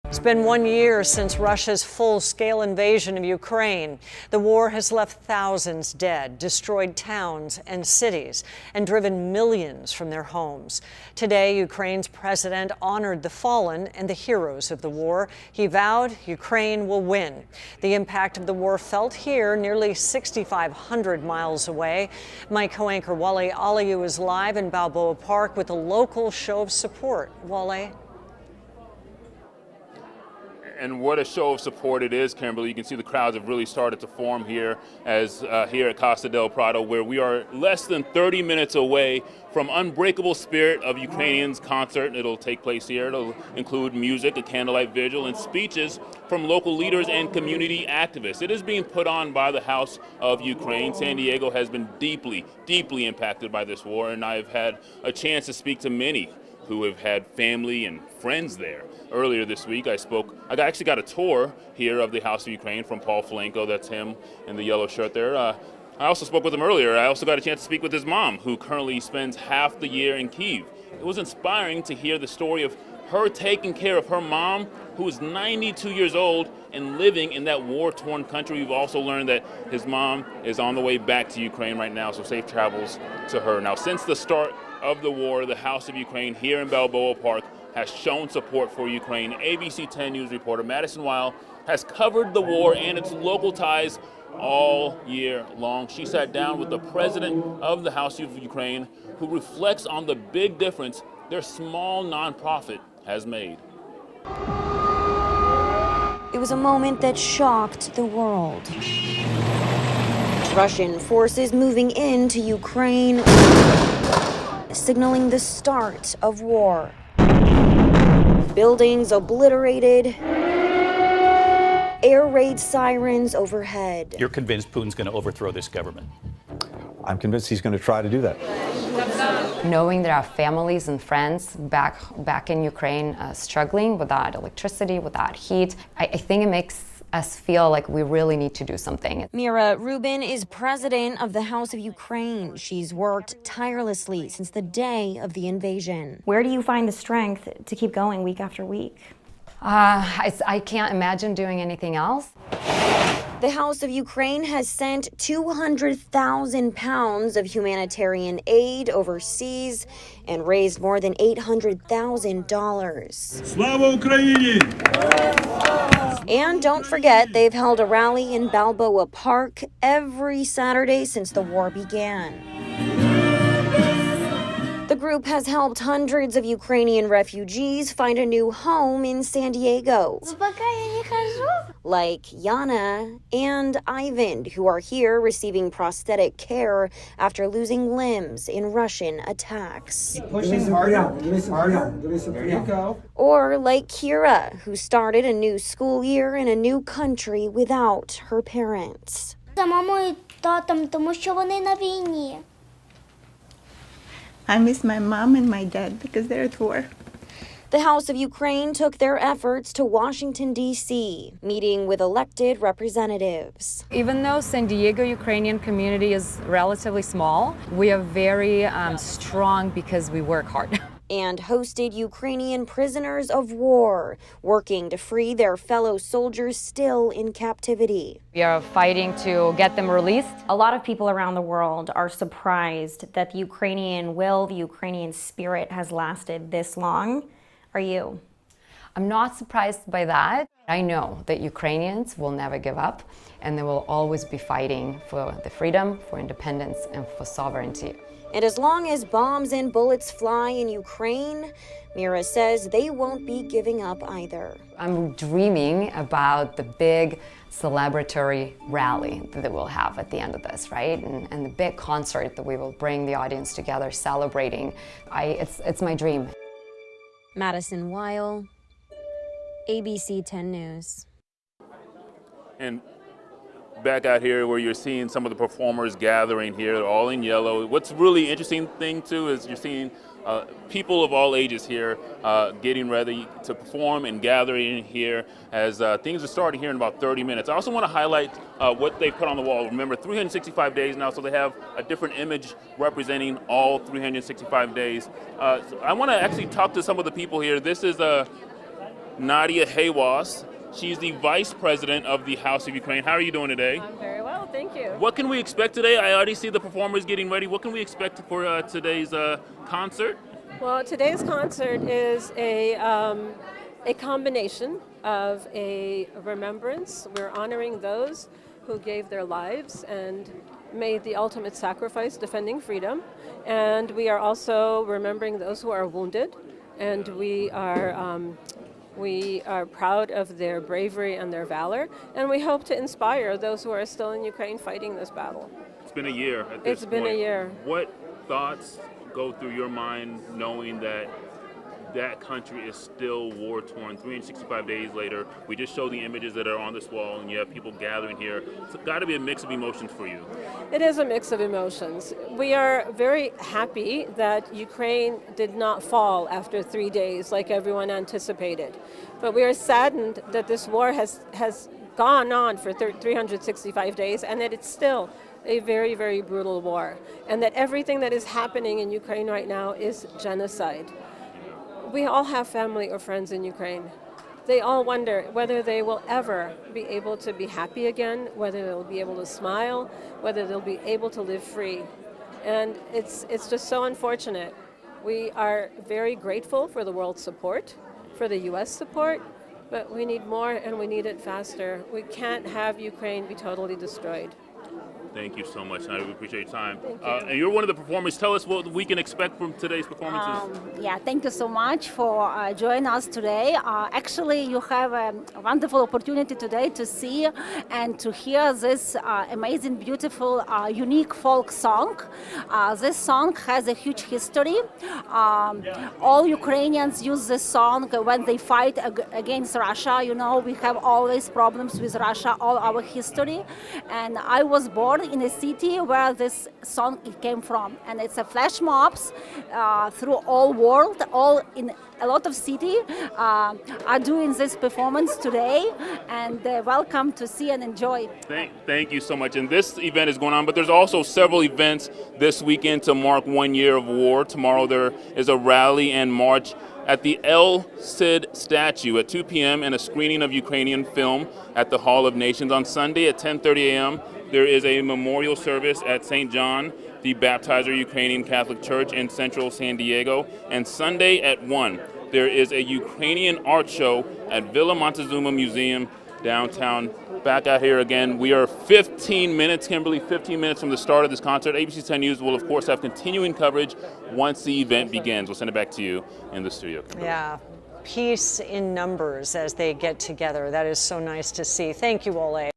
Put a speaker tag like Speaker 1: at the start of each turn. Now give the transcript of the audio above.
Speaker 1: It's been 1 year since Russia's full-scale invasion of Ukraine. The war has left thousands dead, destroyed towns and cities, and driven millions from their homes. Today, Ukraine's president honored the fallen and the heroes of the war. He vowed Ukraine will win. The impact of the war felt here, nearly 6,500 miles away. My co-anchor Wale Aliyu is live in Balboa Park with a local show of support. Wale?
Speaker 2: And what a show of support it is, Kimberly. You can see the crowds have really started to form here here at Casa del Prado, where we are less than 30 minutes away from Unbreakable Spirit of Ukrainians concert. It'll take place here. It'll include music, a candlelight vigil, and speeches from local leaders and community activists. It is being put on by the House of Ukraine. San Diego has been deeply, deeply impacted by this war, and I've had a chance to speak to many who have had family and friends there. Earlier this week, I actually got a tour here of the House of Ukraine from Paul Flanko, that's him in the yellow shirt there. I also spoke with him earlier. I also got a chance to speak with his mom, who currently spends half the year in Kyiv. It was inspiring to hear the story of her taking care of her mom, who is 92 years old and living in that war-torn country. We've also learned that his mom is on the way back to Ukraine right now, so safe travels to her. Now, since the start of the war, the House of Ukraine here in Balboa Park has shown support for Ukraine. ABC 10 News reporter Madison Weil has covered the war and its local ties all year long. She sat down with the president of the House of Ukraine, who reflects on the big difference their small nonprofit has made.
Speaker 3: It was a moment that shocked the world. Russian forces moving into Ukraine, signaling the start of war. Buildings obliterated, air raid sirens overhead.
Speaker 4: You're convinced Putin's going to overthrow this government?
Speaker 5: I'm convinced he's going to try to do that.
Speaker 6: Knowing there are families and friends back in Ukraine struggling without electricity, without heat, I think it makes us feel like we really need to do something.
Speaker 3: Mira Rubin is president of the House of Ukraine. She's worked tirelessly since the day of the invasion.
Speaker 7: Where do you find the strength to keep going week after week?
Speaker 6: I can't imagine doing anything else.
Speaker 3: The House of Ukraine has sent 200,000 pounds of humanitarian aid overseas and raised more than $800,000.
Speaker 8: Slava Ukraini!
Speaker 3: And don't forget, they've held a rally in Balboa Park every Saturday since the war began. The group has helped hundreds of Ukrainian refugees find a new home in San Diego. Like Yana and Ivan, who are here receiving prosthetic care after losing limbs in Russian attacks.
Speaker 8: Pushing harder. There you go.
Speaker 3: Or like Kira, who started a new school year in a new country without her parents.
Speaker 9: I miss my mom and my dad because they're at war.
Speaker 3: The House of Ukraine took their efforts to Washington, D.C., meeting with elected representatives.
Speaker 10: Even though San Diego Ukrainian community is relatively small, we are very strong because we work hard.
Speaker 3: And hosted Ukrainian prisoners of war, working to free their fellow soldiers still in captivity.
Speaker 10: We are fighting to get them released.
Speaker 7: A lot of people around the world are surprised that the Ukrainian will, the Ukrainian spirit has lasted this long. Are you?
Speaker 6: I'm not surprised by that. I know that Ukrainians will never give up, and they will always be fighting for the freedom, for independence, and for sovereignty.
Speaker 3: And as long as bombs and bullets fly in Ukraine, Mira says they won't be giving up either.
Speaker 6: I'm dreaming about the big celebratory rally that we'll have at the end of this, right? And the big concert that we will bring the audience together celebrating. It's my dream.
Speaker 3: Madison Weil, ABC 10 News.
Speaker 2: And back out here where you're seeing some of the performers gathering here, they're all in yellow. What's really interesting thing too is you're seeing people of all ages here getting ready to perform and gathering here as things are starting here in about 30 minutes. I also want to highlight what they put on the wall. Remember, 365 days now, so they have a different image representing all 365 days. So I want to actually talk to some of the people here. This is Nadia Haywas. She's the Vice President of the House of Ukraine. How are you doing today?
Speaker 11: I'm very well, thank you.
Speaker 2: What can we expect today? I already see the performers getting ready. What can we expect for today's concert?
Speaker 11: Well, today's concert is a combination of a remembrance. We're honoring those who gave their lives and made the ultimate sacrifice defending freedom. And we are also remembering those who are wounded. And we are proud of their bravery and their valor. And we hope to inspire those who are still in Ukraine fighting this battle.
Speaker 2: It's been a year at this point.
Speaker 11: It's been a year.
Speaker 2: What thoughts go through your mind knowing that that country is still war-torn 365 days later? We just showed the images that are on this wall, and you have people gathering here. It's got to be a mix of emotions for you.
Speaker 11: It is a mix of emotions. We are very happy that Ukraine did not fall after 3 days like everyone anticipated. But we are saddened that this war has gone on for 365 days and that it's still a very, very brutal war. And that everything that is happening in Ukraine right now is genocide. We all have family or friends in Ukraine. They all wonder whether they will ever be able to be happy again, whether they'll be able to smile, whether they'll be able to live free. And it's just so unfortunate. We are very grateful for the world's support, for the US support, but we need more and we need it faster. We can't have Ukraine be totally destroyed.
Speaker 2: Thank you so much, and I really appreciate your time.
Speaker 11: Thank you.
Speaker 2: And you're one of the performers. Tell us what we can expect from today's performances.
Speaker 12: Yeah, thank you so much for joining us today. Actually, you have a wonderful opportunity today to see and to hear this amazing, beautiful, unique folk song. This song has a huge history. All Ukrainians use this song when they fight against Russia. You know, we have always problems with Russia, all our history. And I was born in a city where this song came from, and it's a flash mobs through all world, all in a lot of city are doing this performance today, and welcome to see and enjoy.
Speaker 2: Thank you so much. And this event is going on, but there's also several events this weekend to mark 1 year of war. Tomorrow there is a rally and march at the El Cid statue at 2 p.m. and a screening of Ukrainian film at the Hall of Nations. On Sunday at 10:30 a.m. there is a memorial service at St. John the Baptizer Ukrainian Catholic Church in central San Diego. And Sunday at 1, there is a Ukrainian art show at Villa Montezuma Museum downtown. Back out here again. We are 15 minutes, Kimberly, 15 minutes from the start of this concert. ABC 10 News will, of course, have continuing coverage once the event begins. We'll send it back to you in the studio, Kimberly.
Speaker 1: Yeah, peace in numbers as they get together. That is so nice to see. Thank you, Ole.